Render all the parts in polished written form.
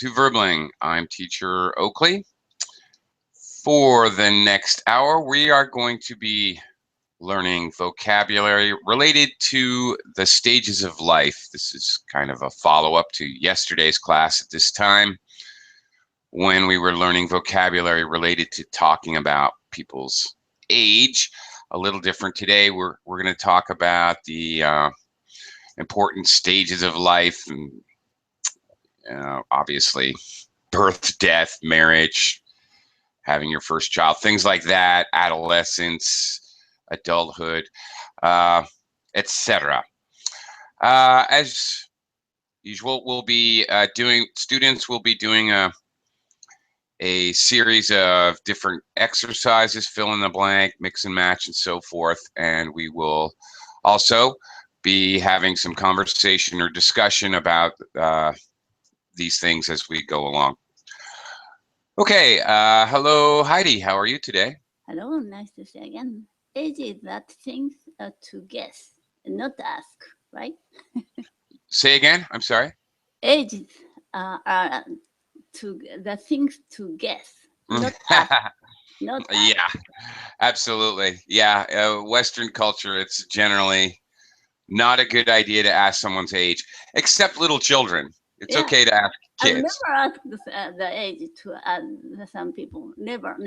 to Verbling. I'm teacher Oakley. For the next hour, we are going to be learning vocabulary related to the stages of life. This is kind of a follow-up to yesterday's class at this time when we were learning vocabulary related to talking about people's age. A little different today. We're going to talk about the important stages of life, and obviously birth, death, marriage, having your first child, things like that, adolescence, adulthood, etc. As usual, students will be doing a series of different exercises, fill in the blank, mix and match, and so forth. And we will also be having some conversation or discussion about these things as we go along. Okay, hello Heidi, how are you today? Hello, nice to see you again. Age is that things to guess, not ask, right? Say again, I'm sorry? Age are the things to guess, not ask. Not ask. Yeah, absolutely. Yeah, Western culture, it's generally not a good idea to ask someone's age, except little children. It's okay to ask kids. I never asked the age to some people. Never.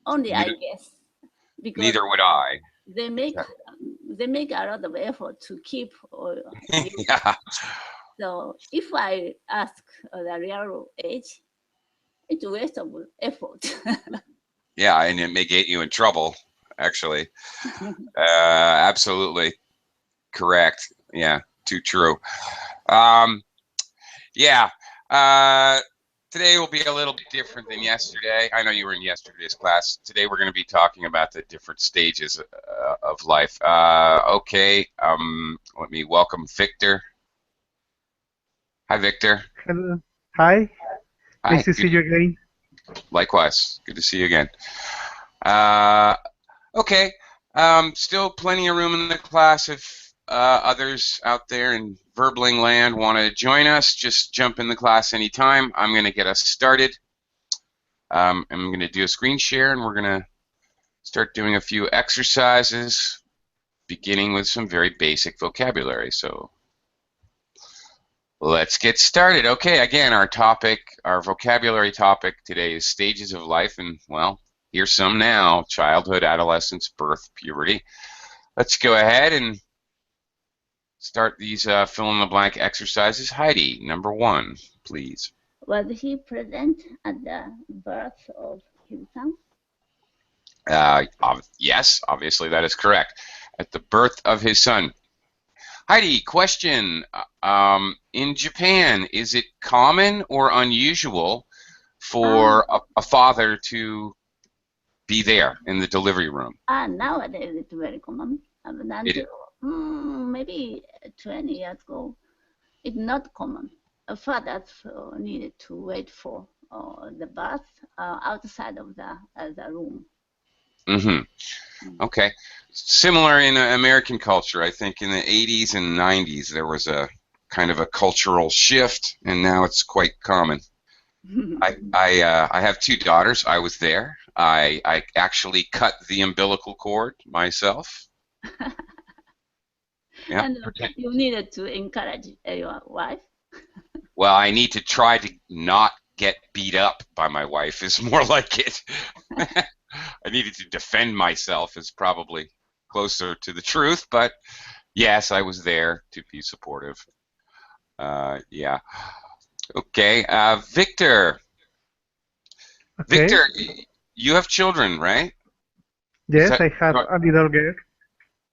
Only I guess. Because neither would I. They make a lot of effort to keep. Yeah. So if I ask the real age, it's a waste of effort. Yeah, and it may get you in trouble, actually. Absolutely correct. Yeah, too true. Yeah. Today will be a little bit different than yesterday. I know you were in yesterday's class. Today we're going to be talking about the different stages of life. Okay, let me welcome Victor. Hi, Victor. Hello. Hi. Nice to see you again. Likewise. Good to see you again. Okay. Still plenty of room in the class if others out there in Verbling land want to join us. Just jump in the class anytime. I'm going to get us started. I'm going to do a screen share, and we're going to start doing a few exercises, beginning with some very basic vocabulary. So let's get started. Okay, again, our vocabulary topic today is stages of life, and, well, here's some now: childhood, adolescence, birth, puberty. Let's go ahead and start these fill-in-the-blank exercises. Heidi, number 1, please. Was he present at the birth of his son? Yes, obviously that is correct. At the birth of his son. Heidi, question. In Japan, is it common or unusual for a father to be there in the delivery room? Nowadays it's very common. Maybe 20 years ago, it's not common. Fathers needed to wait for the birth outside of the room. Okay. Similar in American culture, I think in the 80s and 90s there was a kind of a cultural shift, and now it's quite common. I have 2 daughters. I was there. I actually cut the umbilical cord myself. Yeah. And you needed to encourage your wife? Well, I need to try to not get beat up by my wife is more like it. I needed to defend myself is probably closer to the truth, but yes, I was there to be supportive. Yeah. Okay, Victor. Okay. Victor, you have children, right? Yes, I have a little girl.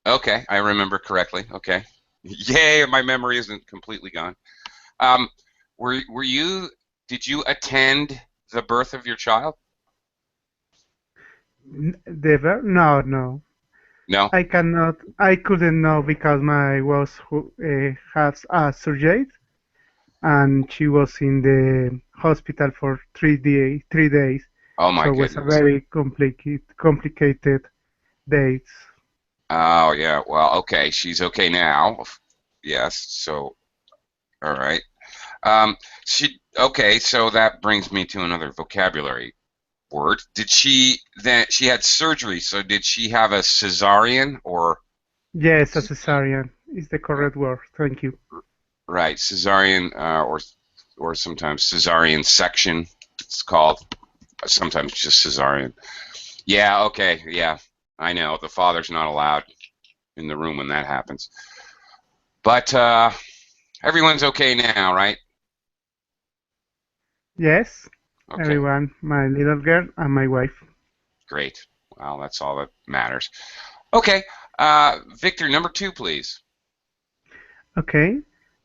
Okay, I remember correctly. Okay. Yay, my memory isn't completely gone. Did you attend the birth of your child? No. No? I couldn't know because my wife has a surgery, and she was in the hospital for 3 days. Oh my goodness. So it was a very complicated dates. Oh yeah, well, okay, she's okay now. Yes, so all right. Okay, so that brings me to another vocabulary word. She had surgery, so did she have a cesarean or Yes, a cesarean is the correct word. Thank you. right, cesarean or sometimes cesarean section it's called. Sometimes just cesarean. Yeah, okay, yeah. I know. The father's not allowed in the room when that happens. But everyone's okay now, right? Yes, Okay, everyone, my little girl and my wife. great. Well, that's all that matters. Okay, Victor, number 2, please. Okay,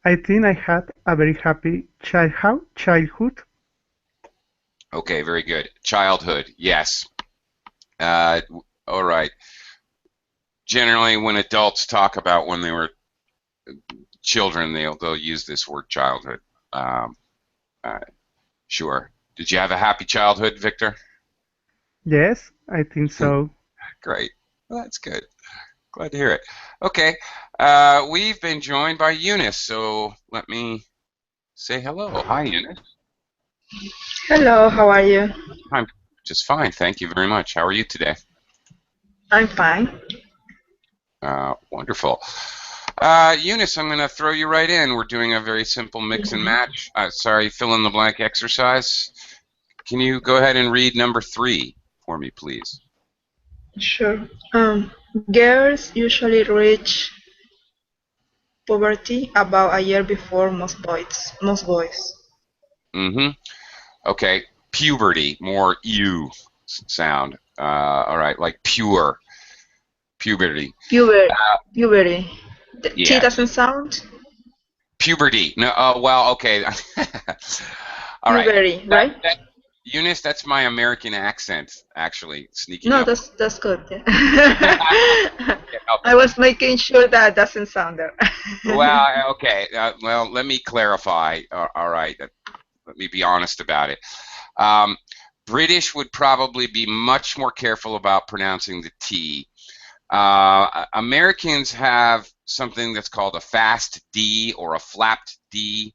I think I had a very happy childhood. Okay, very good. Childhood, yes. Uh, all right. Generally, when adults talk about when they were children, they'll use this word childhood. Um, uh, sure. Did you have a happy childhood, Victor? Yes, I think so. Great. Well, that's good. Glad to hear it. Okay. We've been joined by Eunice, so let me say hello. Hi, Eunice. Hello, how are you? I'm just fine. Thank you very much. How are you today? I'm fine. Wonderful. Eunice, I'm going to throw you right in. We're doing a very simple mix and match. Sorry, fill in the blank exercise. Can you go ahead and read number 3 for me, please? Sure. Girls usually reach puberty about a year before most boys. Most boys. Mm-hmm. Okay. Puberty, more U sound. All right, like pure. Puberty. Puberty. The T Yeah. doesn't sound. Puberty. No. Well. Okay. All right. Puberty, right? Eunice, that's my American accent actually sneaking No, up. that's good. Yeah. Can't help I it. was making sure that doesn't sound there. Well, okay. Well, let me clarify. All right. Let me be honest about it. Um, British would probably be much more careful about pronouncing the T. Americans have something that's called a fast D or a flapped D.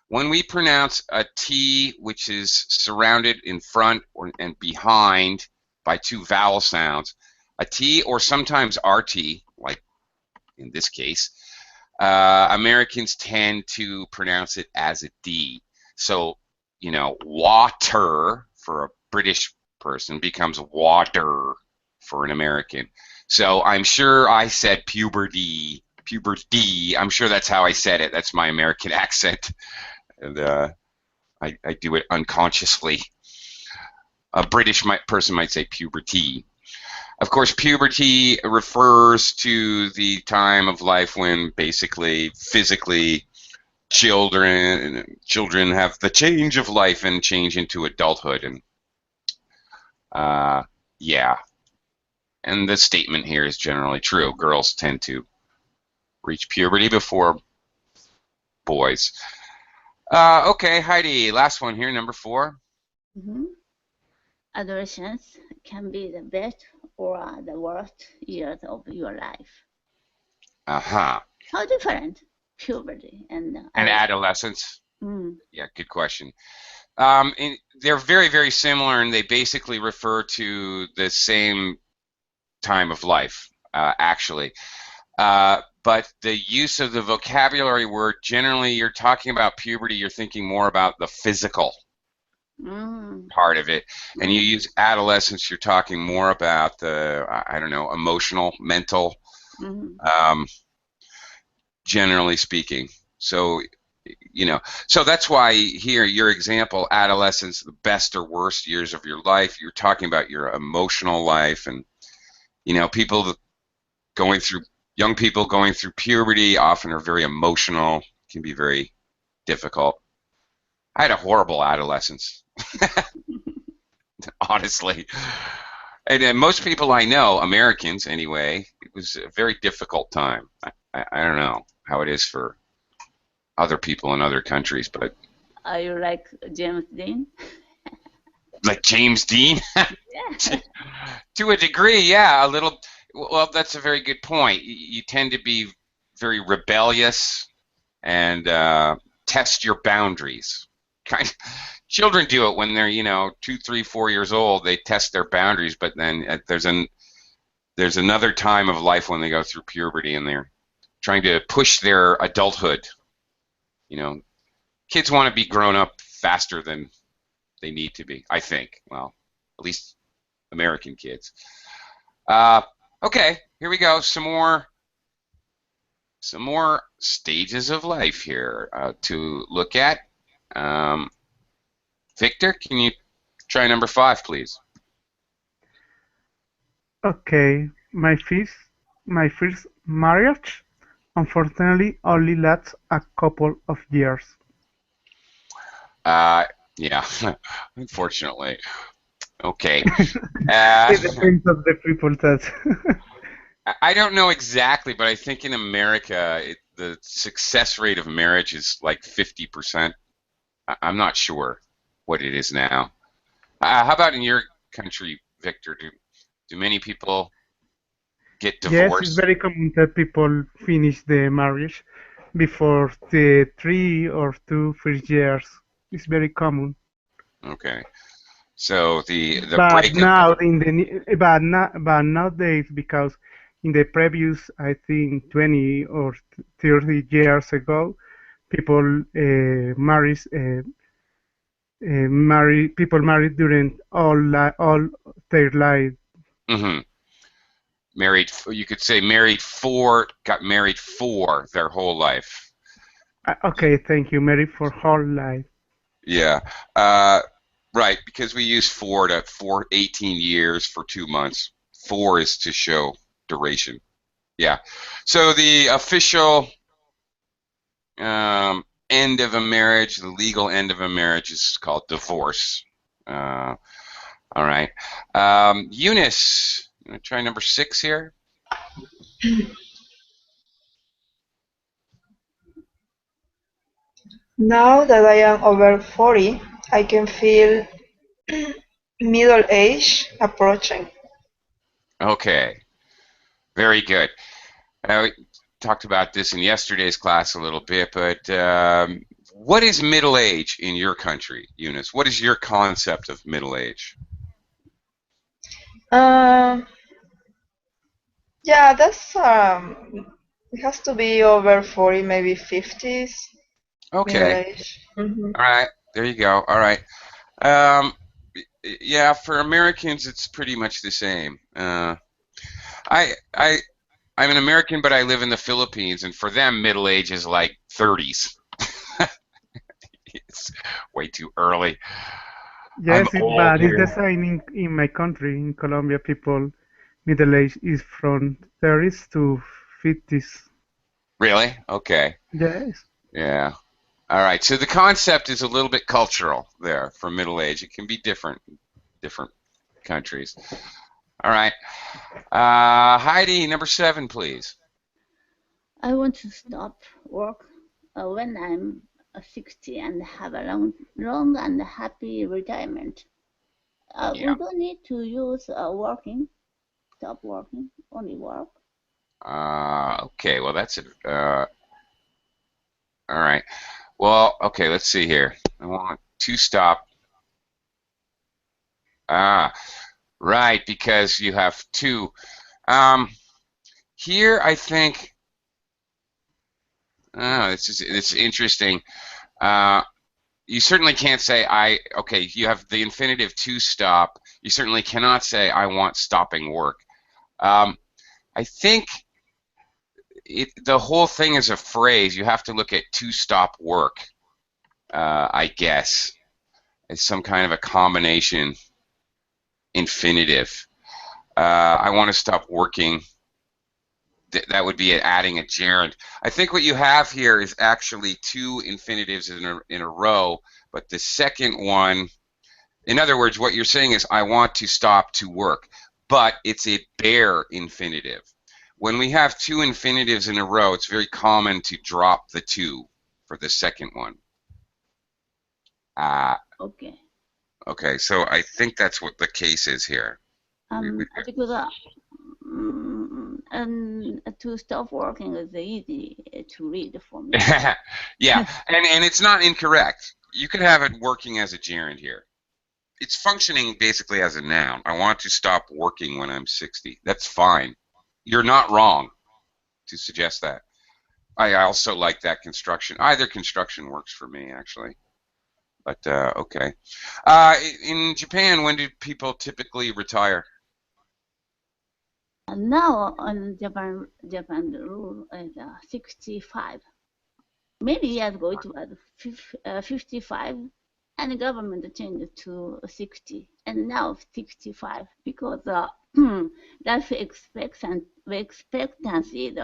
When we pronounce a T which is surrounded in front and behind by 2 vowel sounds, a T or sometimes RT, like in this case, Americans tend to pronounce it as a D. So, water for a British person becomes water for an American. So I'm sure I said puberty. I'm sure that's how I said it. That's my American accent. And I do it unconsciously. A British person might say puberty. Of course, puberty refers to the time of life when basically physically children have the change of life and change into adulthood. And yeah, and the statement here is generally true. Girls tend to reach puberty before boys. Okay, Heidi, last one here, number 4. Mhm. Adolescence can be the best or the worst years of your life. Uh-huh. How different puberty and And adolescence? Mm. Yeah, good question. They're very, very similar, and they basically refer to the same time of life, actually. But the use of the vocabulary word, generally, you're talking about puberty, you're thinking more about the physical part of it. And you use adolescence, you're talking more about the, I don't know, emotional, mental, generally speaking. So, so that's why here, your example, adolescence, the best or worst years of your life, you're talking about your emotional life. And, young people going through puberty often are very emotional, can be very difficult. I had a horrible adolescence, honestly. And most people I know, Americans anyway, it was a very difficult time. I don't know how it is for other people in other countries, but... Are you like James Dean? Like James Dean? Yeah. To a degree, yeah, a little. Well, that's a very good point. You tend to be very rebellious and test your boundaries. Children do it when they're 2, 3, 4 years old. They test their boundaries, but then there's another time of life when they go through puberty and they're trying to push their adulthood. Kids want to be grown up faster than they need to be, I think. Well, at least American kids. Okay, here we go. Some more stages of life here to look at. Victor, can you try number 5, please? Okay, my first marriage, unfortunately, only lasts a couple of years. Yeah, unfortunately. Okay. It depends on the people that. I don't know exactly, but I think in America, the success rate of marriage is like 50%. I'm not sure what it is now. How about in your country, Victor? Do many people get Yes, divorced? it's very common that people finish the marriage before the 3 or 2 first years. It's very common. Okay. So the But breakup. now but nowadays, because in the previous, I think 20 or 30 years ago, people married during all their life. Mm-hmm. You could say got married for their whole life. Okay, thank you, married for whole life. Yeah. Right, because we use for 18 years for 2 months. For is to show duration. Yeah. So the official end of a marriage, the legal end of a marriage, is called divorce. All right. Eunice, you want to try number 6 here? Now that I am over 40, I can feel middle age approaching. Okay. Very good. We talked about this in yesterday's class a little bit, but what is middle age in your country, Eunice? What is your concept of middle age? Yeah, that's it has to be over 40, maybe 50s. Middle Okay. age. Mhm. All right. There you go. All right. Yeah, for Americans, it's pretty much the same. I'm an American, but I live in the Philippines, and for them, middle age is like 30s. It's way too early. Yes, I'm old but it's the here. same in my country. In Colombia, people middle age is from 30s to 50s. Really? Okay. Yes. Yeah. All right. So the concept is a little bit cultural there for middle age. It can be different in different countries. All right. Heidi, number 7, please. I want to stop work when I'm 60 and have a long and happy retirement. Yeah. We don't need to use stop working, only work. Okay. Well, that's it. All right. Well, okay. Let's see here. I want to stop. Right, because you have 2. Here, I think. It's interesting. You certainly can't say okay, you have the infinitive to stop. You certainly cannot say I want stopping work. I think the whole thing is a phrase. You have to look at to stop work, I guess, as some kind of a combination infinitive. I want to stop working. That would be adding a gerund. I think what you have here is actually 2 infinitives in a row, but the second one, in other words, what you're saying is I want to stop to work, but it's a bare infinitive. When we have 2 infinitives in a row, it's very common to drop the 2 for the second one. Okay. Okay, so I think that's what the case is here. Because And to stop working is easy to read for me. Yeah, and it's not incorrect. You could have it working as a gerund here. It's functioning basically as a noun. I want to stop working when I'm 60. That's fine. You're not wrong to suggest that. I also like that construction. Either construction works for me, actually. But okay. In Japan, when do people typically retire? And now on Japan the rule is 65. Many years ago it was 55, and the government changed it to 60, and now 65 because life expectancy is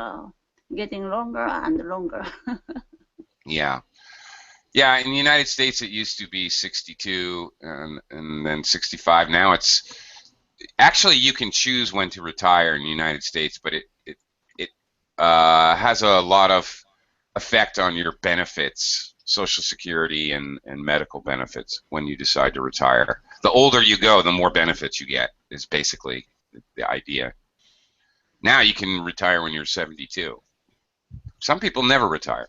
getting longer and longer. Yeah. Yeah, in the United States it used to be 62 and then 65. Now it's actually you can choose when to retire in the United States, but it has a lot of effect on your benefits, Social Security and medical benefits when you decide to retire. The older you go, the more benefits you get is basically the idea. Now you can retire when you're 72. Some people never retire.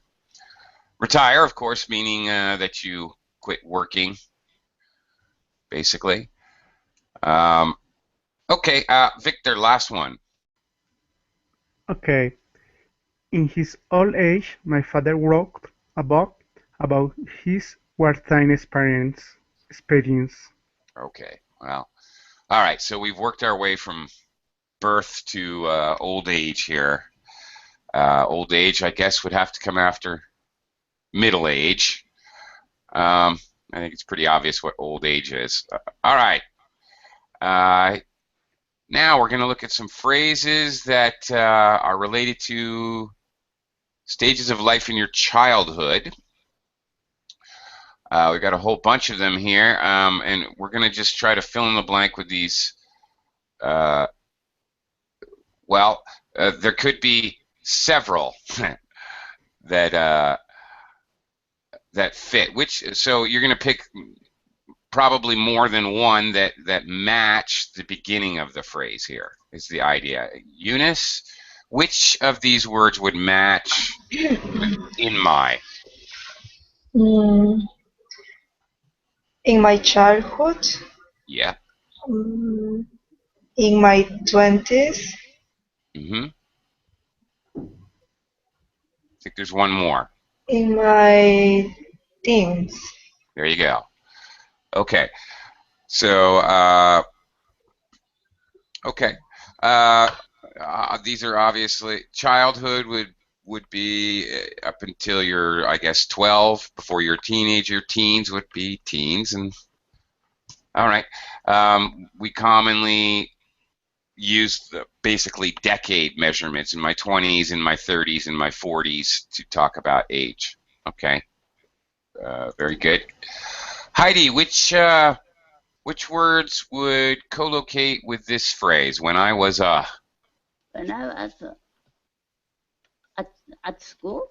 Retire, of course, meaning that you quit working, basically. Okay, Victor, last one. Okay. In his old age, my father wrote a book about his wartime experience. Okay, well, all right, so we've worked our way from birth to old age here. Old age, I guess, would have to come after middle age. I think it's pretty obvious what old age is. All right. Now we're going to look at some phrases that are related to stages of life in your childhood. We've got a whole bunch of them here, and we're going to just try to fill in the blank with these. Well, there could be several that that fit. So you're going to pick probably more than one that match the beginning of the phrase here is the idea. Eunice, which of these words would match in my? Mm, in my childhood, Yeah. in my 20s, I think there's one more. in my teens. There you go. Okay. So, okay. These are obviously childhood would be up until you're, I guess, 12. Before you're a teenager, teens would be teens, and all right. We commonly use basically decade measurements in my 20s, in my 30s, in my 40s to talk about age. Okay. Very good. Heidi, which words would co-locate with this phrase? When I was When I was at school?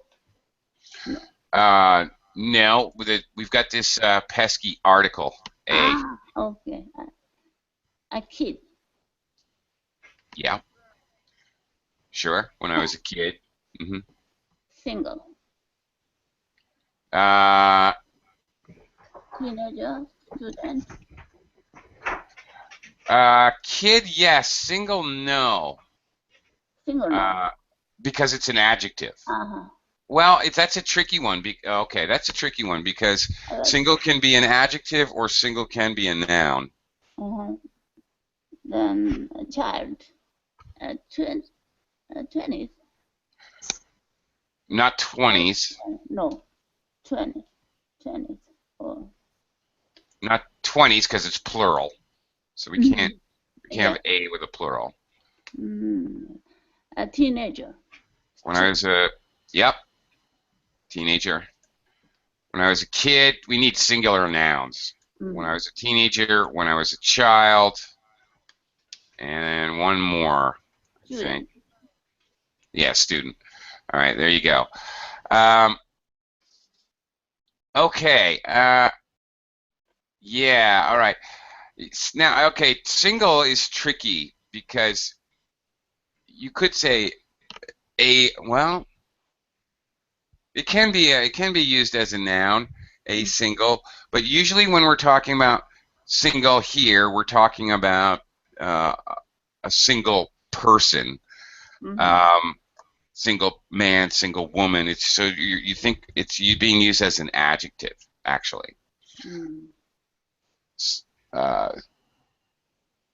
no, we've got this pesky article. A. Okay. A kid. Yeah. Sure. When I was a kid. Single. Teenager, student. Kid, yes. Single, no. Single. No. Because it's an adjective. Uh-huh. Well, that's a tricky one. Okay, that's a tricky one because single can be an adjective or single can be a noun. Then a child, 20s. Not 20s. No, 20s. Oh. Not 20s because it's plural. So we can't have a with a plural. A teenager. When I was teenager. When I was a kid, we need singular nouns. When I was a teenager, when I was a child, and one more, I think. Yeah, student. All right, there you go. Okay. Yeah, all right. Now, okay, single is tricky because you could say well, it can be used as a noun, a single, but usually when we're talking about single here, we're talking about a single person, single man, single woman. It's so you think it's being used as an adjective, actually.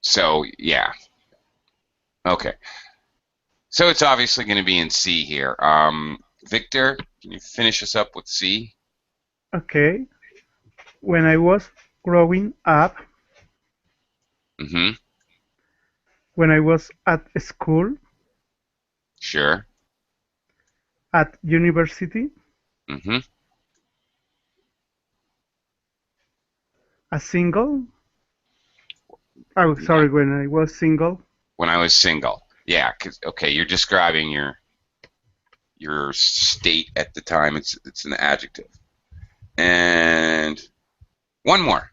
So yeah, okay. So it's obviously going to be in C here. Victor, can you finish us up with C? Okay. When I was growing up, when I was at school, Sure. at university, a single. Oh, sorry, when I was single. When I was single. Yeah, 'cause okay, you're describing your state at the time. It's an adjective. And one more.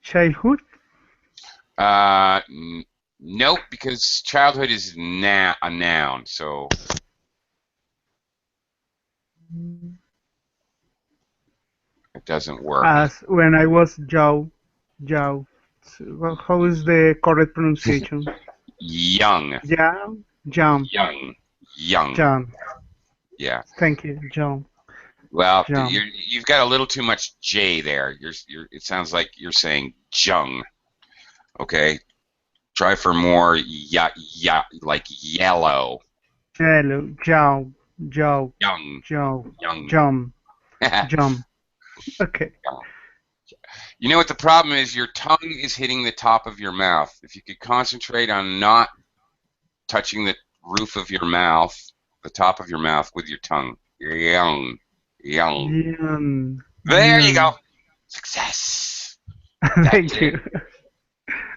Childhood. Nope, because childhood is a noun, so it doesn't work. As when I was young. How is the correct pronunciation? Young. Young. Yeah. Thank you, John. Well, Young. you've got a little too much J there. It sounds like you're saying jung. Okay. Try for more like yellow. Hello, Young. Okay. You know what the problem is? Your tongue is hitting the top of your mouth. If you could concentrate on not touching the roof of your mouth, the top of your mouth with your tongue. Young. There you go. Success. Thank you.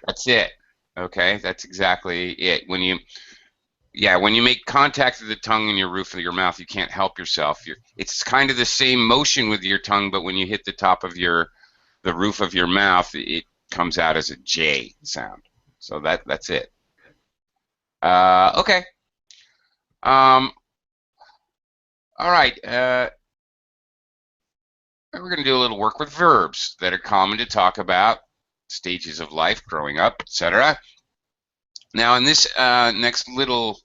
That's it. Okay, that's exactly it. When you make contact with the tongue and your roof of your mouth, you can't help yourself. It's kind of the same motion with your tongue, but when you hit the top of the roof of your mouth, it comes out as a J sound. So that's it. Okay. All right. We're going to do a little work with verbs that are common to talk about stages of life, growing up, etc. Now, in this next little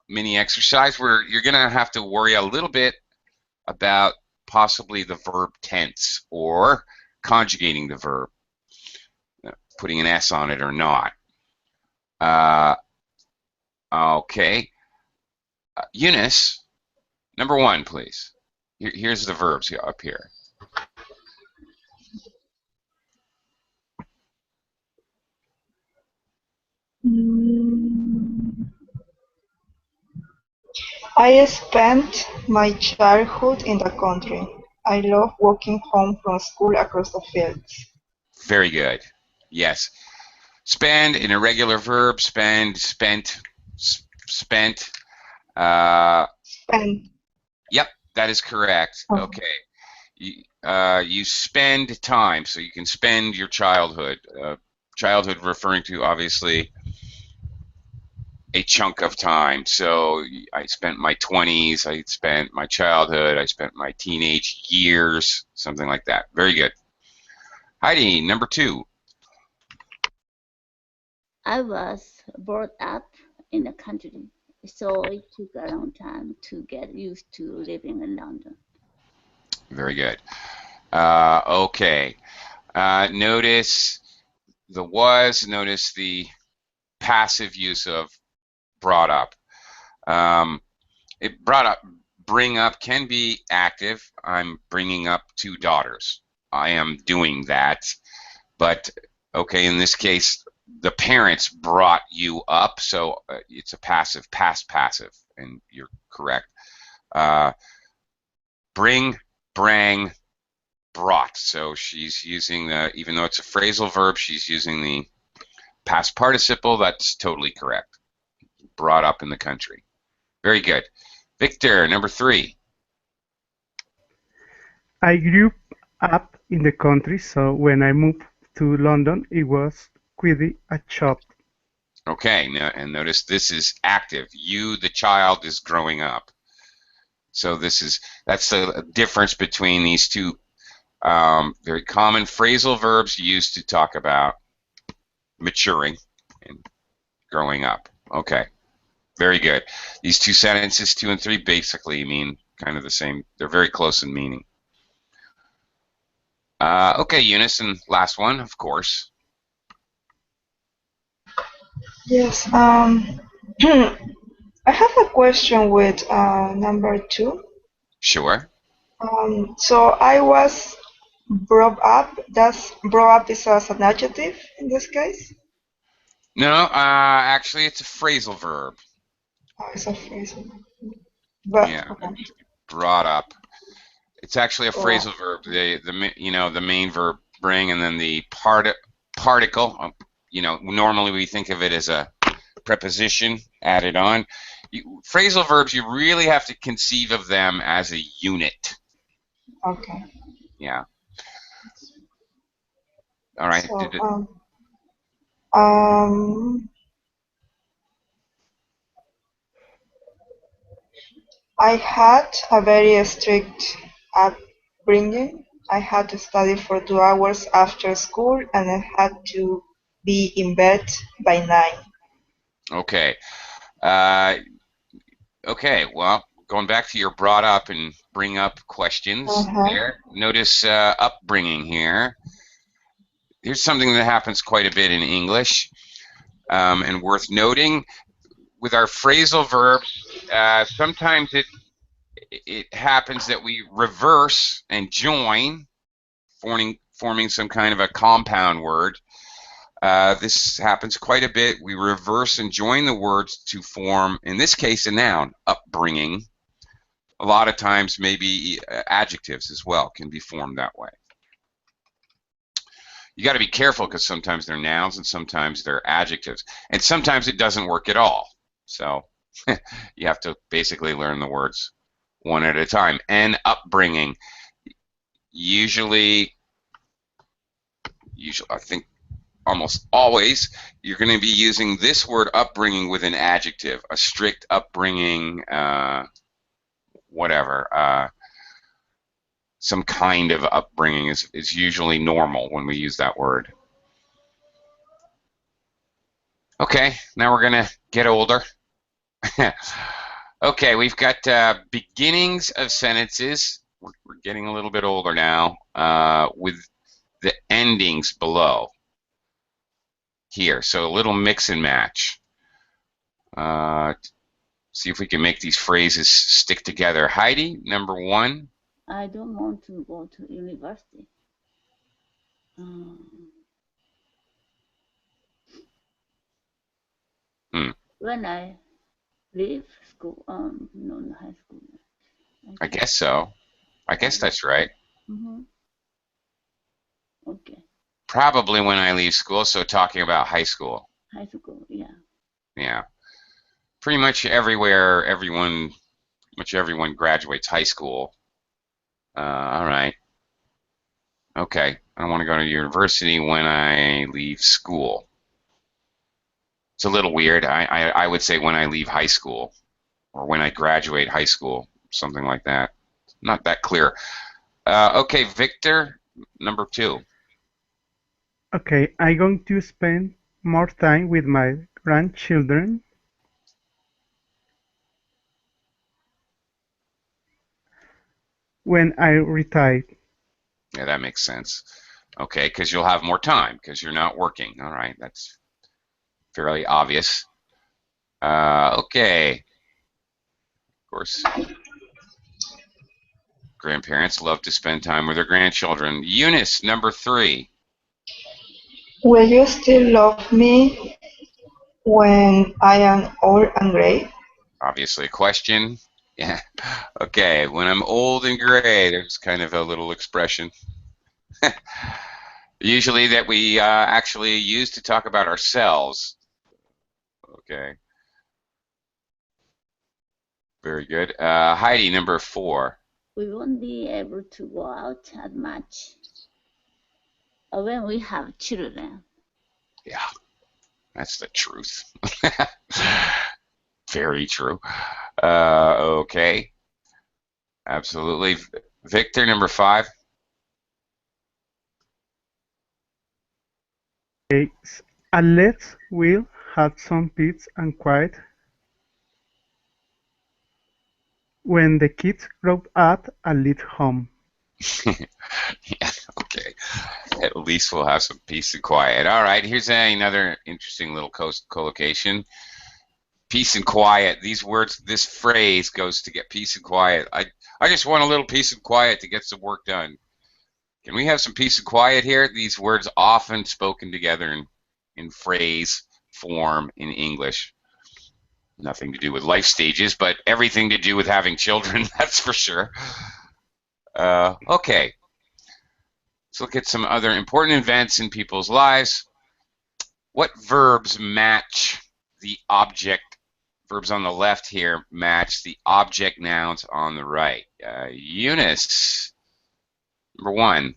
mini exercise, you're going to have to worry a little bit about possibly the verb tense or conjugating the verb, putting an S on it or not. Okay. Eunice, number 1, please. Here's the verbs up here. I spent my childhood in the country. I love walking home from school across the fields. Very good. Yes. Spend, an irregular verb. Spend, spent, spent. Spent. Yep, that is correct. Okay. You spend time, so you can spend your childhood. Childhood referring to, obviously, a chunk of time. So I spent my 20s, I spent my childhood, I spent my teenage years, something like that. Very good. Heidi, number 2. I was brought up in the country, so it took a long time to get used to living in London. Very good. Okay. Notice the was, notice the passive use of brought up. Bring up can be active. I'm bringing up 2 daughters. I am doing that. But, okay, in this case, the parents brought you up, so it's a passive, past passive, and you're correct. Bring, brang, brought. So she's using even though it's a phrasal verb, she's using the past participle. That's totally correct. Brought up in the country. Very good. Victor, number 3. I grew up in the country, so when I moved to London, it was quite a shock. Okay, now, and notice this is active. You, the child, is growing up. So that's the difference between these two very common phrasal verbs used to talk about maturing and growing up. Okay, very good. These two sentences, 2 and 3, basically mean kind of the same. They're very close in meaning. Okay, Eunice, and last one, of course. Yes. I have a question with number 2. Sure. So I was brought up. Does brought up is as an adjective in this case? No, actually, it's a phrasal verb. Oh, it's a phrase. But Yeah, okay. brought up. It's actually a Oh, phrasal verb. The main verb bring, and then the particle. Normally we think of it as a preposition added on. Phrasal verbs, you really have to conceive of them as a unit. okay. Yeah. All right. So um, I had a very strict upbringing. I had to study for 2 hours after school, and I had to be in bed by 9. Okay. Okay. Well, going back to your brought up and bring up questions there. Notice upbringing here. Here's something that happens quite a bit in English, and worth noting. With our phrasal verbs, sometimes it happens that we reverse and join, forming some kind of a compound word. This happens quite a bit. We reverse and join the words to form, in this case, a noun, upbringing. A lot of times, maybe adjectives as well can be formed that way. You got to be careful because sometimes they're nouns and sometimes they're adjectives, and sometimes it doesn't work at all. So you have to basically learn the words one at a time. And upbringing, usually I think almost always you're going to be using this word upbringing with an adjective, a strict upbringing, whatever. Some kind of upbringing is usually normal when we use that word. Okay, now we're going to get older. Okay, we've got beginnings of sentences. We're getting a little bit older now with the endings below here. So a little mix and match. See if we can make these phrases stick together. Heidi, number 1. I don't want to go to university. When I leave school, no, not high school. I guess so. I guess that's right. Okay. Probably when I leave school, so talking about high school. High school, yeah. Yeah. Pretty much everywhere, everyone graduates high school. All right. Okay. I want to go to university when I leave school. It's a little weird. I would say when I leave high school or when I graduate high school, something like that. Not that clear. Okay, Victor, number 2. Okay, I'm going to spend more time with my grandchildren when I retire. Yeah, that makes sense. Okay, because you'll have more time because you're not working. All right, that's fairly obvious. Okay. Of course, grandparents love to spend time with their grandchildren. Eunice, number 3. Will you still love me when I am old and gray? Obviously a question. Yeah. Okay, when I'm old and gray, there's kind of a little expression. Usually that we actually use to talk about ourselves. Okay. Very good. Heidi, number 4. We won't be able to go out as much. when we have children. Yeah, that's the truth. Very true. Okay, absolutely. Victor, number 5. Okay. And let's will have some peace and quiet when the kids grow up and leave home. Yeah, okay. At least we'll have some peace and quiet. All right, here's another interesting little collocation. Peace and quiet. These words, this phrase goes to get peace and quiet. I just want a little peace and quiet to get some work done. Can we have some peace and quiet here? These words often spoken together in phrase form in English. Nothing to do with life stages, but everything to do with having children, that's for sure. Okay. Let's look at some other important events in people's lives. What verbs match the object? Verbs on the left here match the object nouns on the right. Eunice, number 1.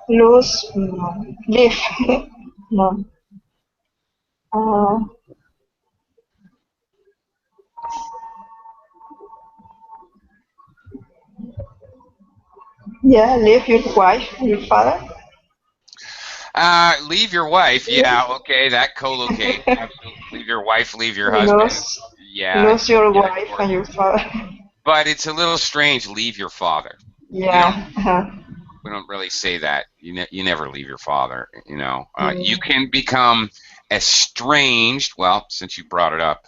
Lose, no. Live, no. Uh, yeah, leave your wife, your father. Leave your wife. Yeah, okay, that co-locate. Absolutely. Leave your wife, leave your husband. Lose, Yeah. lose your yeah, wife and your father. But it's a little strange, leave your father. Yeah. We don't really say that. You never leave your father, you know. You can become estranged. Well, since you brought it up,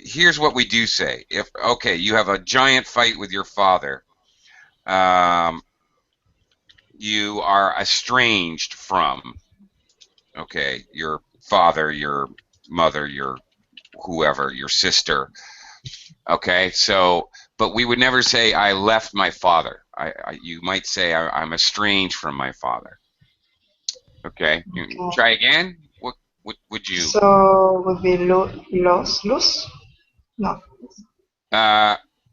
here's what we do say. If, okay, you have a giant fight with your father, you are estranged from, okay, your father, your mother, your whoever, your sister. Okay, so, but we would never say I left my father. You might say I'm estranged from my father. Okay, you try again. What would you? So would be lose? No.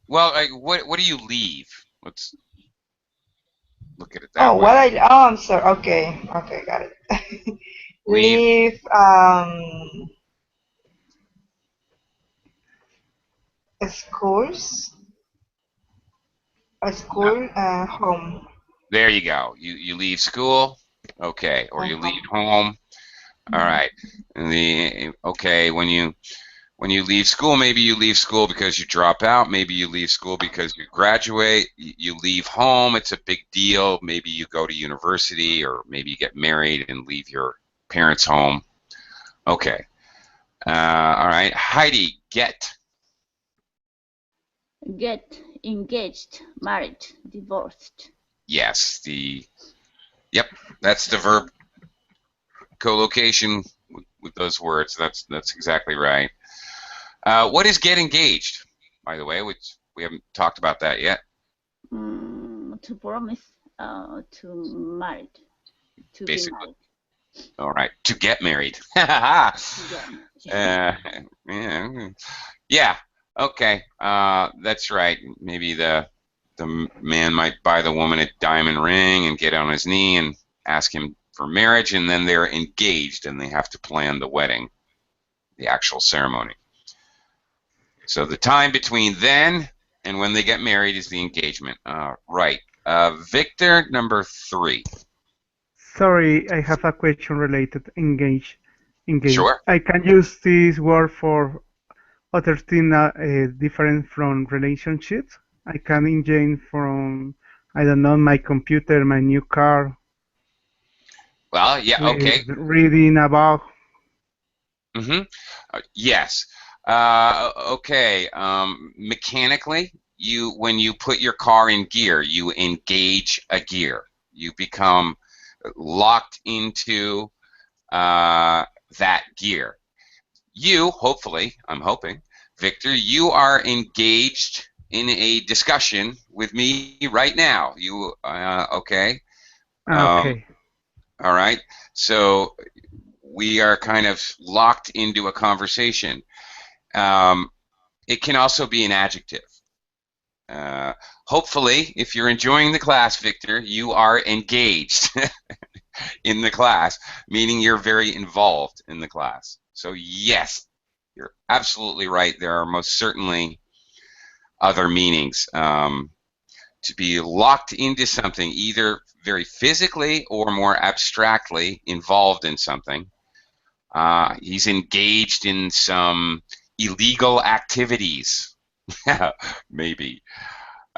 Well, what do you leave? Let's look at it that Oh, way. I'm sorry. Okay, got it. Leave. Leave schools, a school, home. There you go. You leave school. Okay, or you leave home. All right. And okay, when you leave school, maybe you leave school because you drop out. Maybe you leave school because you graduate. You leave home. It's a big deal. Maybe you go to university, or maybe you get married and leave your parents' home. Okay. All right. Heidi, get. Get engaged, married, divorced. Yes. Yep. That's the verb collocation with those words. That's exactly right. What is get engaged, by the way, which we haven't talked about that yet? To promise, to married, to Basically. be married. All right, to get married. Yeah. Okay. That's right. Maybe the man might buy the woman a diamond ring and get on his knee and ask him for marriage, and then they're engaged and they have to plan the wedding, the actual ceremony. So the time between then and when they get married is the engagement. Right. Victor, number 3. Sorry, I have a question related engage. Sure. I can use this word for other things different from relationships. I can engage from, I don't know, my computer, my new car. Well, yeah, okay. Reading about. Yes. Okay. Mechanically, when you put your car in gear, you engage a gear. You become locked into that gear. You, hopefully, I'm hoping, Victor, you are engaged in a discussion with me right now. Okay? Okay. All right. So we are kind of locked into a conversation. It can also be an adjective. Hopefully, if you're enjoying the class, Victor, you are engaged in the class, meaning you're very involved in the class. So yes, you're absolutely right. There are most certainly other meanings. To be locked into something, either very physically or more abstractly involved in something. He's engaged in some illegal activities. Maybe.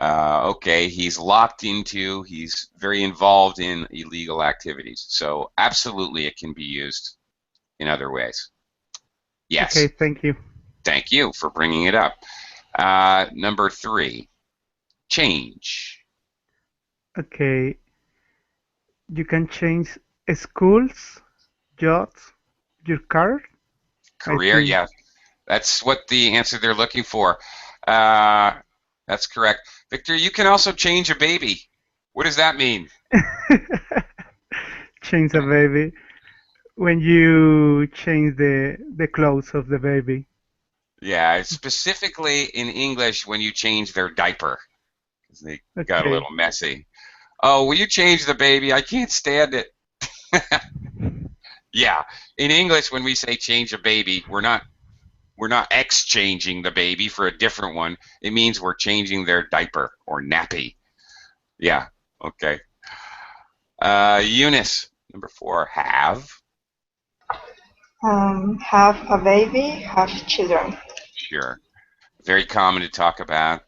Okay, he's locked into, he's very involved in illegal activities. So absolutely it can be used in other ways. Yes. Okay, thank you. Thank you for bringing it up. Number 3, change. Okay, you can change schools, jobs, your car. Career, think. yeah. That's what the answer they're looking for. That's correct. Victor, you can also change a baby. What does that mean? Change a baby. When you change the clothes of the baby. Yeah, specifically in English when you change their diaper. 'Cause they got a Okay. little messy. Oh, will you change the baby? I can't stand it. Yeah, in English when we say change a baby, we're not exchanging the baby for a different one. It means we're changing their diaper or nappy. Yeah, okay. Eunice, number 4, have. Have a baby, have children. Sure. Very common to talk about.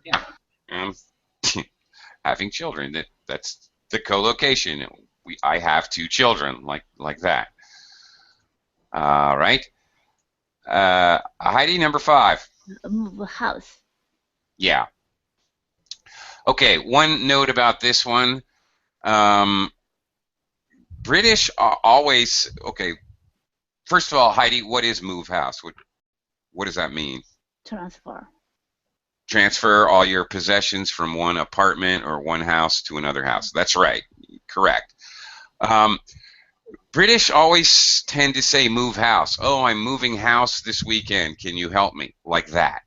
Yeah. Having children. That's the co-location. I have 2 children, like that. All right. Heidi, number 5. Move house. Yeah. Okay, one note about this one. British always, okay, first of all, Heidi, what is move house? What does that mean? Transfer. Transfer all your possessions from one apartment or one house to another house. That's right. Correct. British always tend to say move house. Oh, I'm moving house this weekend. Can you help me? Like that.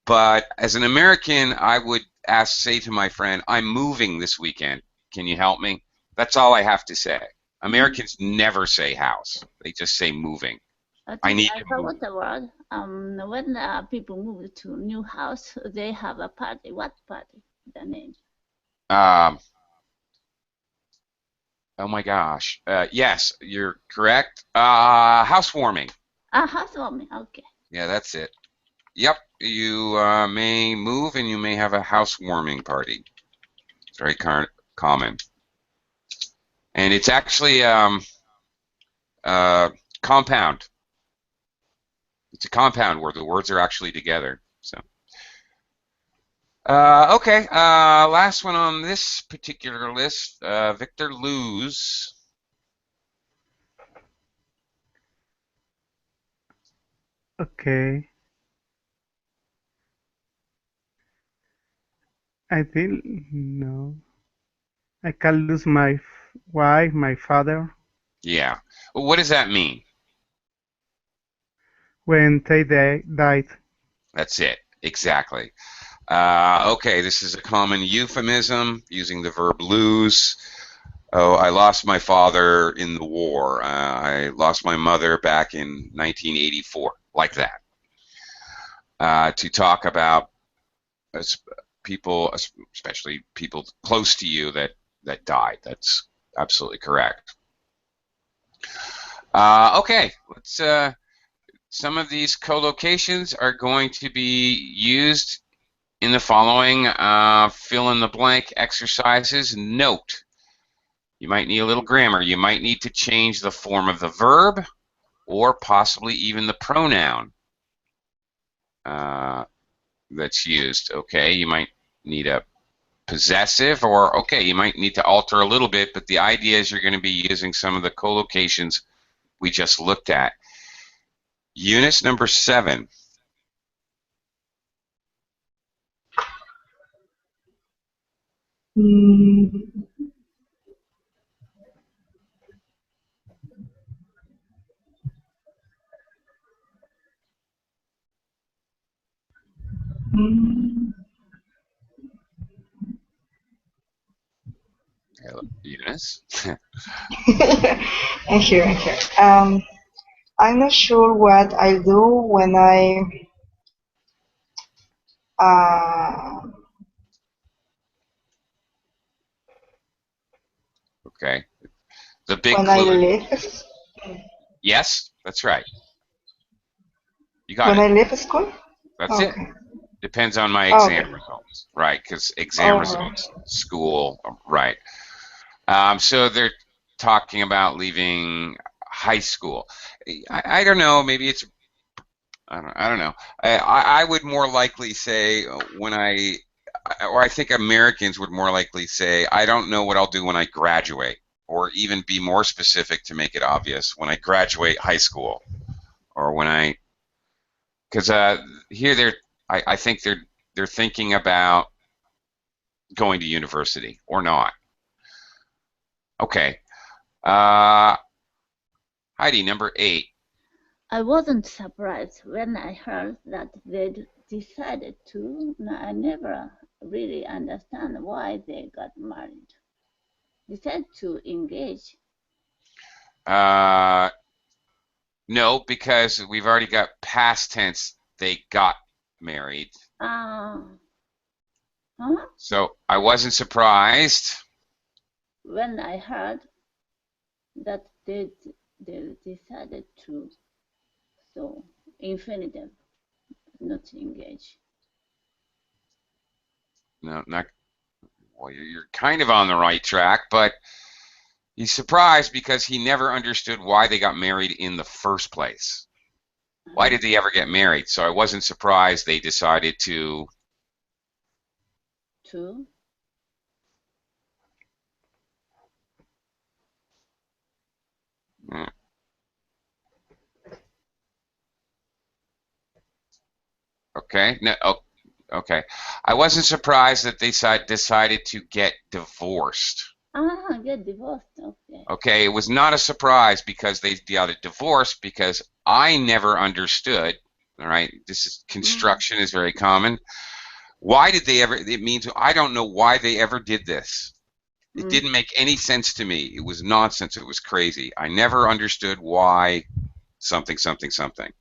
But as an American, I would say to my friend, I'm moving this weekend. Can you help me? That's all I have to say. Americans never say house. They just say moving. I need to move. forgot the word. When people move to new house, they have a party. What party? The name. Oh my gosh. Yes, you're correct. Housewarming. Housewarming. Okay. Yeah, that's it. Yep, you may move and you may have a housewarming party. It's very common. And it's actually compound. It's a compound where the words are actually together. So, okay, last one on this particular list, Victor, lose. Okay. I think no. I can lose my wife, my father, Yeah. Well, what does that mean? when they died. That's it. Exactly. Okay, this is a common euphemism using the verb lose. Oh, I lost my father in the war. I lost my mother back in 1984, like that. To talk about people, especially people close to you that died. That's absolutely correct. Okay, let's. Some of these co-locations are going to be used in the following fill-in-the-blank exercises. Note, you might need a little grammar. You might need to change the form of the verb or possibly even the pronoun that's used. Okay, you might need a possessive, or okay, you might need to alter a little bit, but the idea is you're going to be using some of the co-locations we just looked at. Eunice, number 7. Mm. Eunice? I'm here, I'm here. I'm not sure what I do when uh, Okay. The big when I clue. leave Yes, that's right. You got when it. I leave school. That's it. Okay. Depends on my Okay. exam results, right? Because exam All right. results, school, right? So they're talking about leaving high school. I don't know. Maybe it's I don't know. I would more likely say or I think Americans would more likely say, I don't know what I'll do when I graduate, or even be more specific to make it obvious, when I graduate high school, or because here I think they're thinking about going to university or not. Okay. Uh, Heidi, number 8. I wasn't surprised when I heard that they'd decided to. I never really understand why they got married. Decided to engage. No, because we've already got past tense. They got married. Huh? So I wasn't surprised. When I heard that they decided to. So infinitive, not engage. No, not. Well, you're kind of on the right track, but he's surprised because he never understood why they got married in the first place. Why did they ever get married? So I wasn't surprised they decided to. To. Okay. No. Oh, okay. I wasn't surprised that they decided to get divorced. Get divorced. Okay. Okay. It was not a surprise because they got a divorce because I never understood. All right. This is construction is very common. Why did they ever? It means I don't know why they ever did this. It didn't make any sense to me. It was nonsense. It was crazy. I never understood why something, something, something.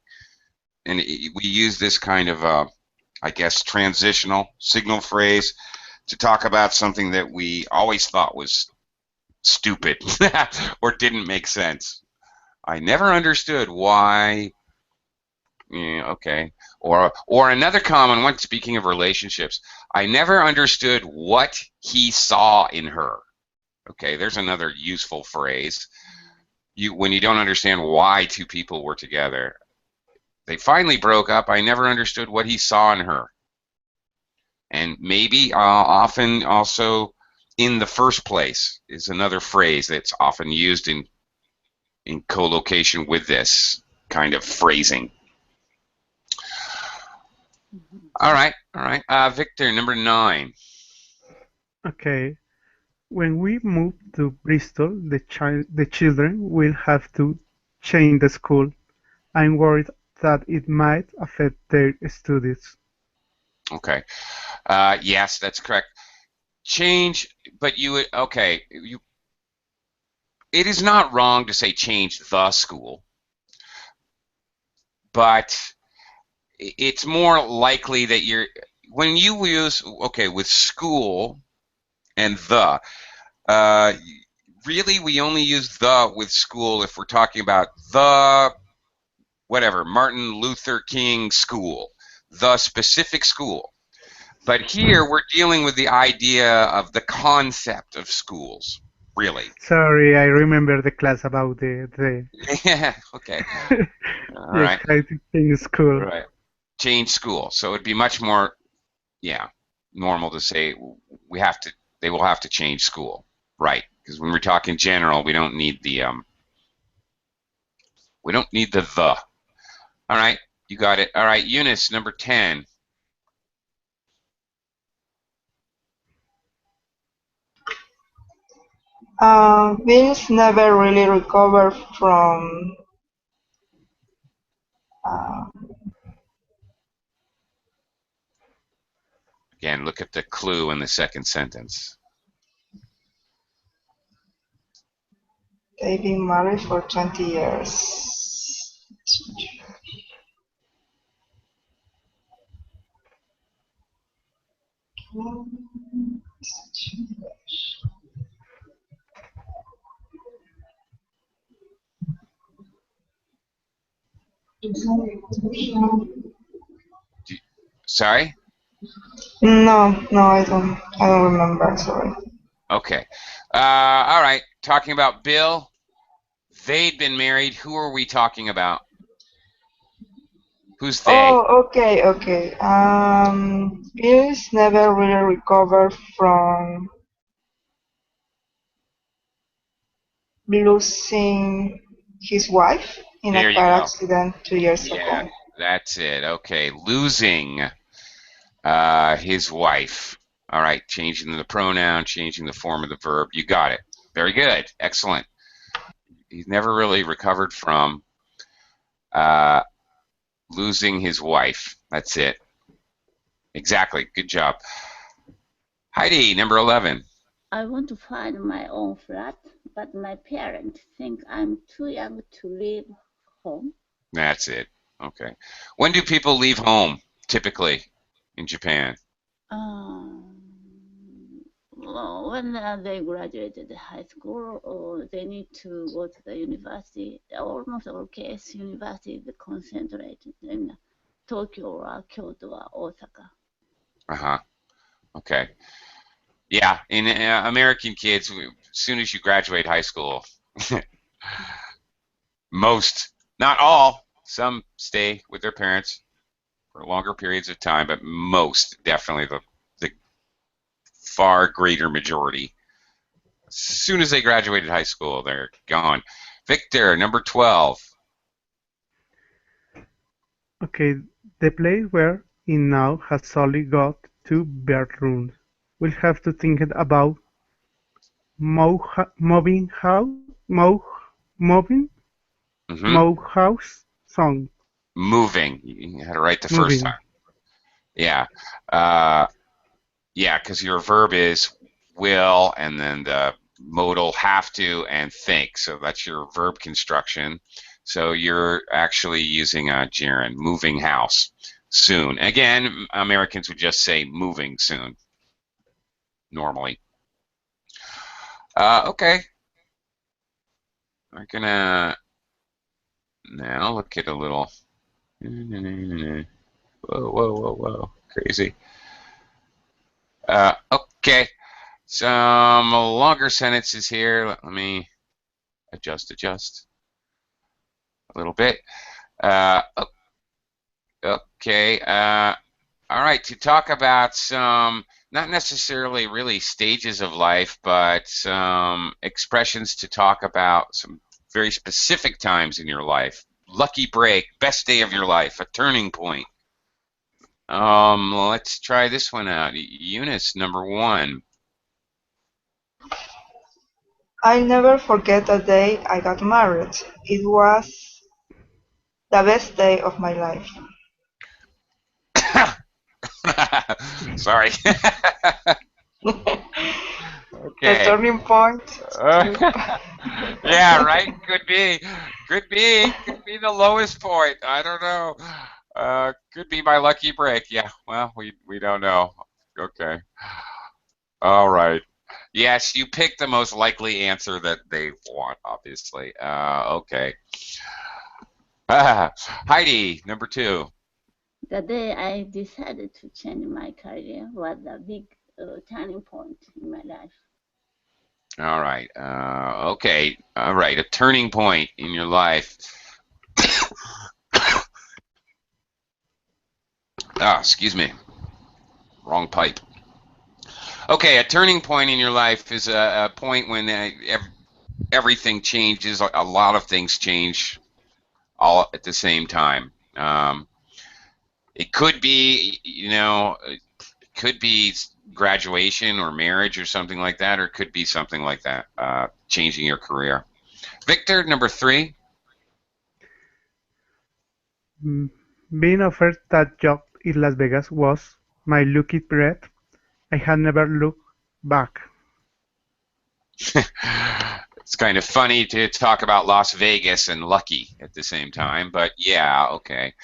And we use this kind of, I guess, transitional signal phrase to talk about something that we always thought was stupid or didn't make sense. I never understood why. Yeah, okay. Or another common one, speaking of relationships, I never understood what he saw in her. Okay, there's another useful phrase. When you don't understand why two people were together. They finally broke up. I never understood what he saw in her. And maybe often also in the first place is another phrase that's often used in co-location with this kind of phrasing. All right. Victor, number 9. Okay. When we move to Bristol, the children will have to change the school. I'm worried that it might affect their studies. Okay. Yes, that's correct. Change, but okay. It is not wrong to say change the school, but it's more likely that when you use, okay, with school and really we only use the with school if we're talking about the, whatever, Martin Luther King school, the specific school. But here we're dealing with the idea of the concept of schools, really. Sorry, I remember the class about the Yeah, okay. All yes, right. how to change school. Right. Change school. So it'd be much more, normal to say they will have to change school. Right. Because when we're talking general, we don't need the the. All right. You got it. All right. Eunice, number 10. Vince never really recovered from uh, Again, look at the clue in the second sentence. They've been married for 20 years. Sorry? No, I don't remember, sorry. Okay. All right. Talking about Bill. They'd been married. Who are we talking about? Who's they? Oh, okay. Pierce never really recovered from losing his wife in There a you car go. accident 2 years Yeah, ago. that's it. Okay. Losing his wife. All right. Changing the pronoun, changing the form of the verb. You got it. Very good. Excellent. He's never really recovered from losing his wife. That's it. Exactly. Good job. Heidi, number 11. I want to find my own flat, but my parents think I'm too young to leave home. That's it. Okay. When do people leave home, typically, in Japan? Well, when they graduated high school, or they need to go to the university. Almost all case universities concentrated in Tokyo or Kyoto or Osaka. Uh-huh. Okay. Yeah, in American kids, as soon as you graduate high school, most, not all, some stay with their parents for longer periods of time, but most, definitely the far greater majority, as soon as they graduated high school, they're gone. Victor, number 12. Okay, the place we're in now has only got 2 bedrooms. We'll have to think about moving Mm-hmm. house song. Moving. You had it right the first Moving. time. Yeah. Yeah, because your verb is will and then the modal have to and think. So that's your verb construction. So you're actually using a gerund, moving house soon. Again, Americans would just say moving soon, normally. Okay. We're gonna now look at a little. Whoa, whoa. Crazy. Okay. Some longer sentences here. Let me adjust a little bit. Okay. All right. To talk about some, not necessarily really stages of life, but some expressions to talk about some very specific times in your life. Lucky break, best day of your life, a turning point. Let's try this one out. Eunice, number 1. I'll never forget the day I got married. It was the best day of my life. Sorry. The Okay. turning point. Yeah, right. Could be the lowest point. I don't know. Could be my lucky break. Yeah. Well, we don't know. Okay. All right. Yes, you picked the most likely answer that they want, obviously. Okay. Heidi, number 2. The day I decided to change my career was a big turning point in my life. All right. Okay. All right. A turning point in your life. Excuse me. Wrong pipe. Okay, a turning point in your life is a point when everything changes. A lot of things change all at the same time. It could be, it could be graduation or marriage or something like that, or it could be something like that, changing your career. Victor, number 3. Being offered that job in Las Vegas was my lucky breath, I had never looked back. It's kind of funny to talk about Las Vegas and lucky at the same time, but yeah, okay.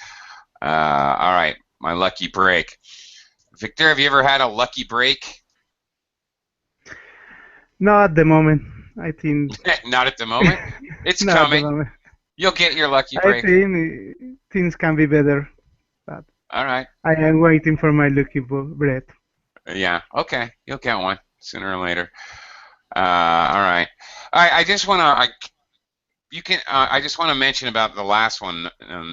All right, my lucky break. Victor, have you ever had a lucky break? No, at the moment. I think Not at the moment. It's not at the coming. moment. You'll get your lucky I break. think things can be better, but All right. I am waiting for my lucky breath. Yeah. Okay. You'll get one sooner or later. All right. I just want to. I just want to mention about the last one,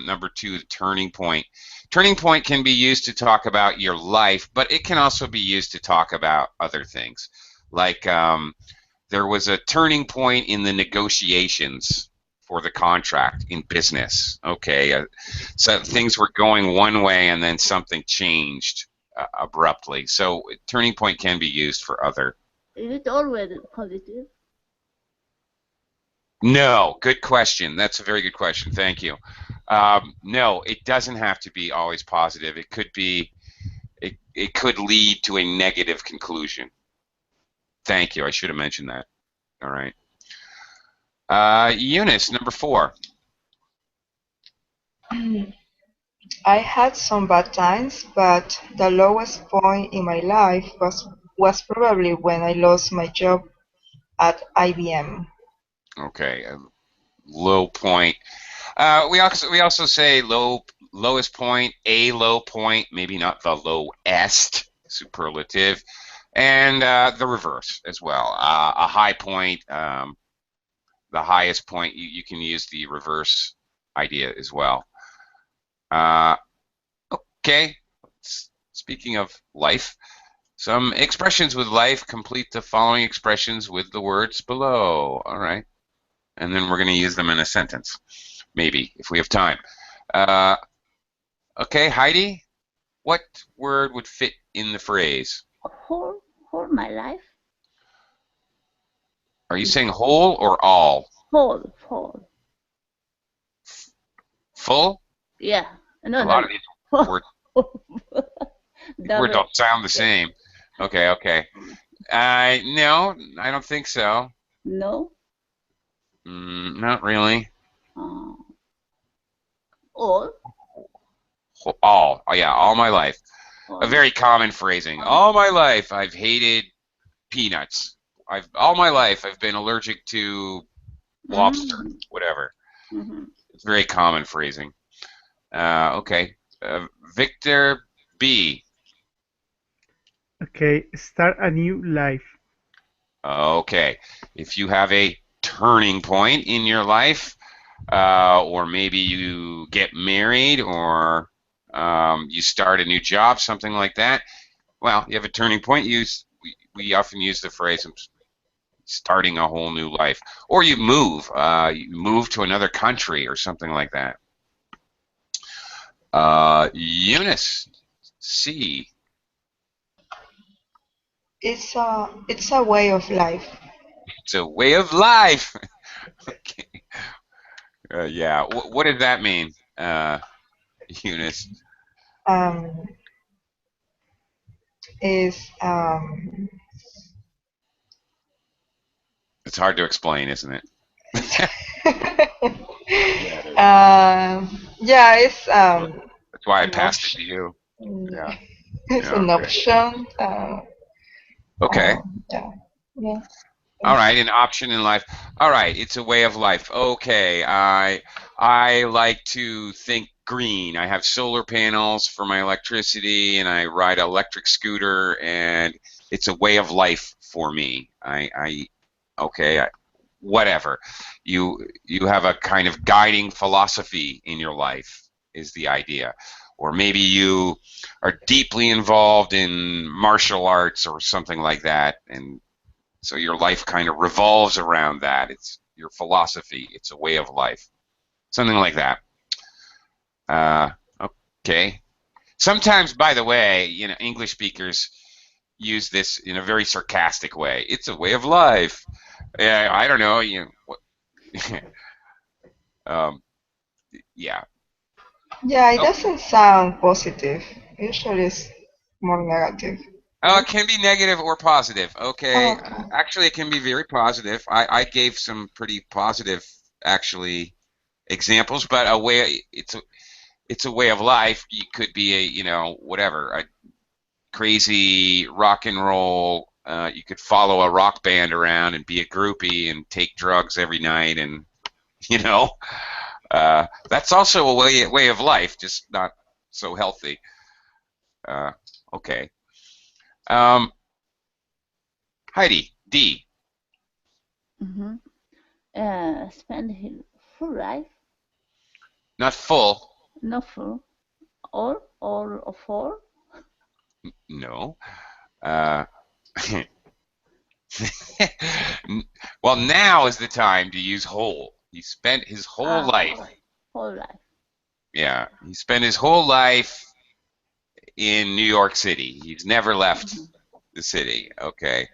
number 2, the turning point. Turning point can be used to talk about your life, but it can also be used to talk about other things. Like there was a turning point in the negotiations for the contract in business. Okay, so things were going one way and then something changed abruptly. So turning point can be used for other. Is it always positive? No, good question. That's a very good question. Thank you. No, it doesn't have to be always positive. It could be. It could lead to a negative conclusion. Thank you. I should have mentioned that. All right. Eunice, number 4. I had some bad times, but the lowest point in my life was probably when I lost my job at IBM. Okay. Low point. We also say lowest point, a low point, maybe not the lowest superlative, and the reverse as well. A high point, the highest point. You can use the reverse idea as well. Okay. Speaking of life, some expressions with life. Complete the following expressions with the words below. All right. And then we're going to use them in a sentence, maybe, if we have time. Okay, Heidi, what word would fit in the phrase? Whole my life? Are you saying whole or all? Whole. Full? Yeah. No, A lot of these words Double. don't sound the same. Okay. No, I don't think so. No. Not really. All. All. Oh, yeah, all my life. All. A very common phrasing. All my life I've hated peanuts. All my life I've been allergic to lobster, whatever. Mm-hmm. It's very common phrasing. Okay. Victor B. Okay, start a new life. Okay. If you have a turning point in your life, or maybe you get married, or you start a new job, something like that, well, you have a turning point. We often use the phrase starting a whole new life. Or you move to another country or something like that. Eunice C. It's a way of life. It's a way of life. Okay. Yeah. What does that mean, Eunice? Is It's hard to explain, isn't it? yeah, it's That's why I an passed it option. to you. Yeah. It's Yeah, an okay. option. Okay. Yeah. All right, an option in life. All right, it's a way of life. Okay, I like to think green. I have solar panels for my electricity, and I ride an electric scooter, and it's a way of life for me. Whatever. You have a kind of guiding philosophy in your life is the idea. Or maybe you are deeply involved in martial arts or something like that, and so your life kind of revolves around that. It's your philosophy. It's a way of life. Something like that. Okay. Sometimes, by the way, English speakers use this in a very sarcastic way. It's a way of life. I don't know. Yeah. Yeah, it doesn't sound positive. Usually it's more negative? Oh, it can be negative or positive. Okay. Oh, okay. Actually, it can be very positive. I gave some pretty positive, actually, examples, but it's a way of life. You could be whatever, a crazy rock and roll. You could follow a rock band around and be a groupie and take drugs every night, and you know, that's also a way of life, just not so healthy. Okay. Um, Heidi, D. Mhm. Spend his full life, Not full. not full, or for. No. Uh, well, now is the time to use whole. He spent his whole life. Whole life. Yeah, he spent his whole life in New York City. He's never left the city. Okay.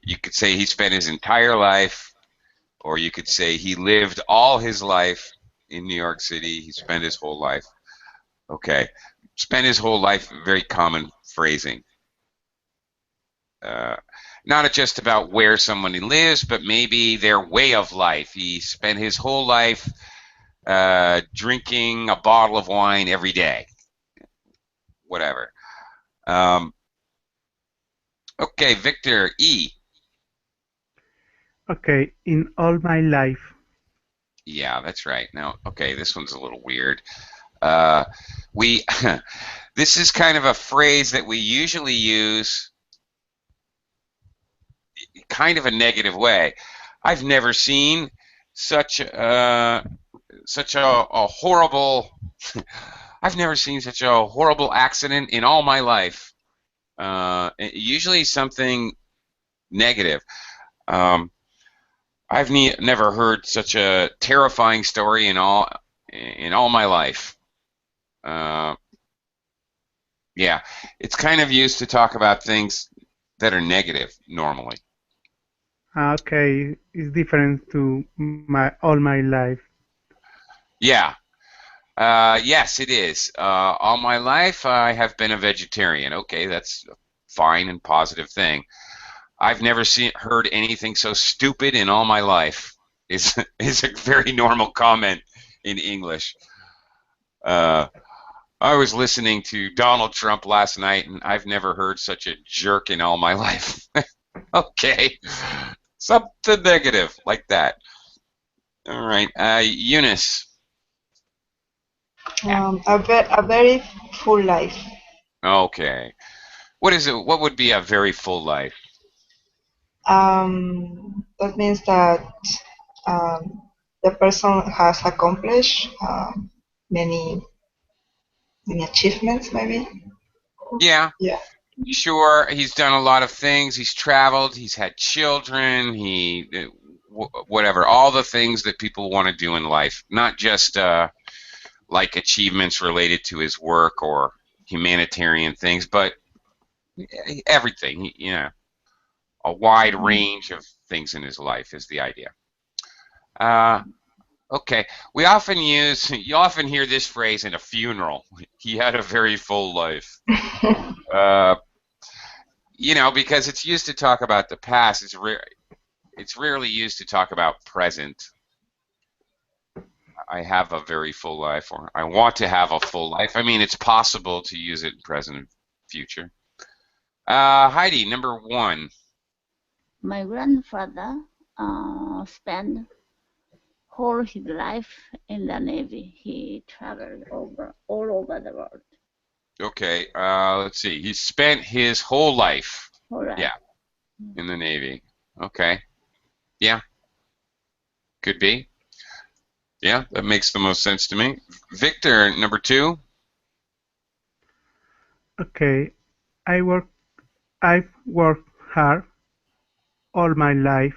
You could say he spent his entire life, or you could say he lived all his life in New York City. He spent his whole life. Okay. Spent his whole life, very common phrasing. Not just about where somebody lives, but maybe their way of life. He spent his whole life drinking a bottle of wine every day. Whatever. Okay, Victor, E. Okay, in all my life. Yeah, that's right. Now, okay, this one's a little weird. We this is kind of a phrase that we usually use kind of a negative way. I've never seen such a horrible I've never seen such a horrible accident in all my life. Usually something negative. I've never heard such a terrifying story in all my life. Yeah, it's kind of used to talk about things that are negative normally. Okay, it's different to my all my life. Yeah. Yes, it is. All my life, I have been a vegetarian. Okay, that's a fine and positive thing. I've never heard anything so stupid in all my life. Is is a very normal comment in English. Uh, I was listening to Donald Trump last night, and I've never heard such a jerk in all my life. Okay, something negative like that. All right, Eunice. A very full life. Okay, what is it? What would be a very full life? That means that the person has accomplished many many achievements, maybe. Yeah, Yeah. sure. He's done a lot of things. He's traveled. He's had children. Whatever. All the things that people want to do in life, not just like achievements related to his work or humanitarian things, but everything. A wide range of things in his life is the idea. Okay. You often hear this phrase in a funeral. He had a very full life. Uh, because it's used to talk about the past. It's rarely used to talk about present. I have a very full life, or I want to have a full life. I mean, it's possible to use it in present and future. Heidi, number 1. My grandfather spent whole his life in the Navy. He traveled all over the world. Okay, let's see. He spent his whole life, Whole life. yeah, in the Navy. Okay, yeah, could be. Yeah, that makes the most sense to me. Victor, number 2. Okay, I've worked hard all my life.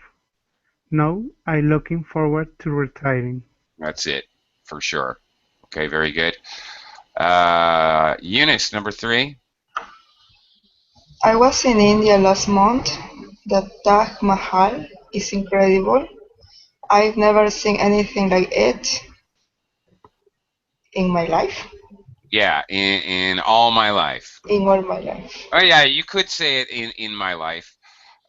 Now I'm looking forward to retiring. That's it, for sure. Okay, very good. Eunice, number 3. I was in India last month. The Taj Mahal is incredible. I've never seen anything like it in my life. Yeah, in all my life. in all my life. Oh yeah, you could say it in my life.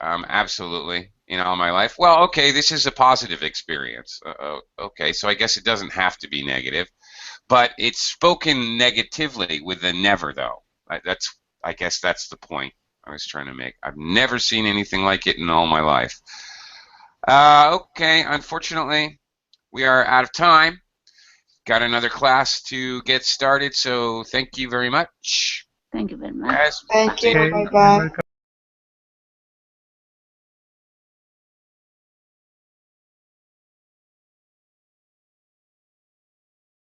Absolutely, in all my life. Well, okay, this is a positive experience. Okay, so I guess it doesn't have to be negative, but it's spoken negatively with the never though. I guess that's the point I was trying to make. I've never seen anything like it in all my life. Okay, unfortunately, we are out of time. Got another class to get started, so thank you very much. Thank you very much. Guys, Thank see you. you. Okay, Bye you're bye. welcome.